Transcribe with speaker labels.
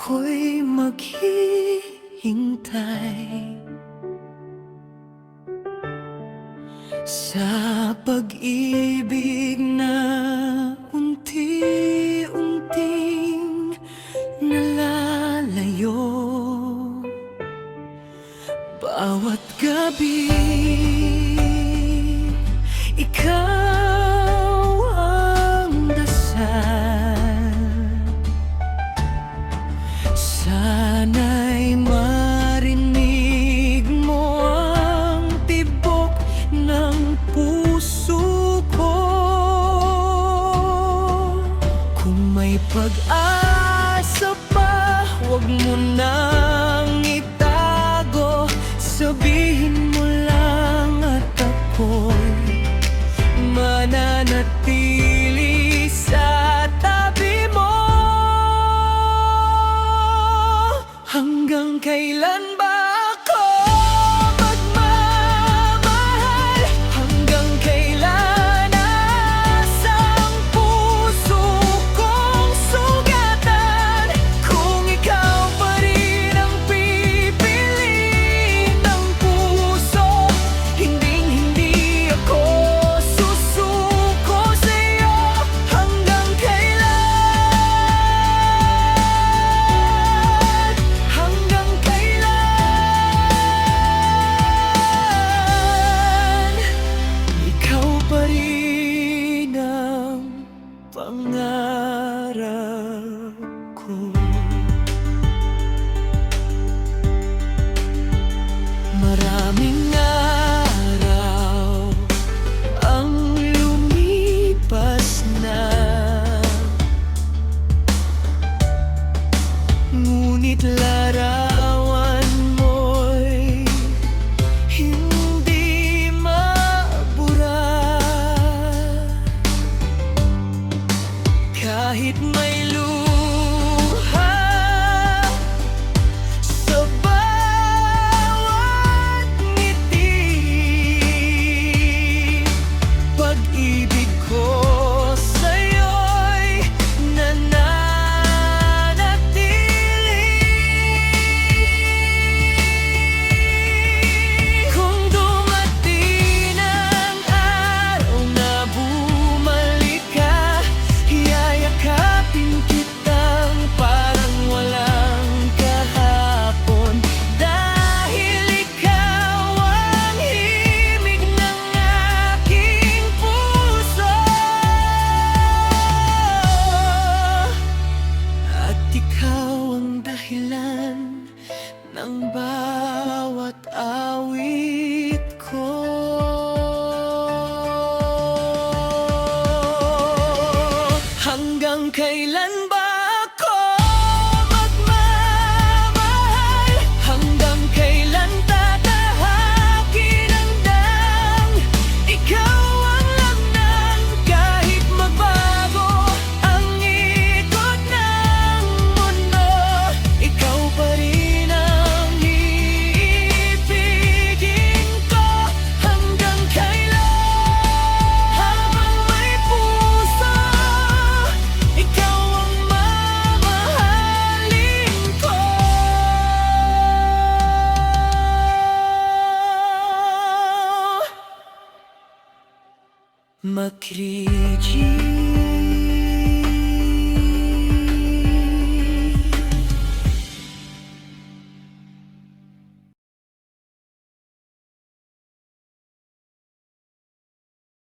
Speaker 1: ako'y maghihintay sa pag-ibig na unti-unting nalalayo. Bawat gabi, ikaw ang dasal. Sana'y marinig mo ang tibok ng puso ko. Kung may pag-asa pa, huwag mo nang itago. Sabihin mo lang at ako'y mananatili sa tabi mo. Hanggang kailan ba ako magmamahal? Hanggang kailan asang puso kong sugatan? Kung ikaw pa rin ang pipiliin ng puso, hinding-hindi ako susuko sa'yo. Hanggang kailan? Hanggang kailan? Ikaw pa rin ang pangarap ko. Maraming araw ang lumipas na, ngunit larawan mo'y hindi mabura. Kahit may luha sa bawat ngiti, pag-ibig ko sa'yo'y nananatili. Kung dumating ang araw na bumalik ka, yayakapin kitang parang walang kahapon. Dahil ikaw ang himig ng aking puso, at ikaw ang dahilan ng bawat awit ko. Hanggang kailan ba ako magmamahal? Hanggang kailan tatahakin ang dang? Ikaw ang laman kahit magbago ang ikot ng mundo. Ikaw pa rin ang iibigin ko. Hanggang kailan? Habang may puso, ikaw ang mamahalin ko. Makriji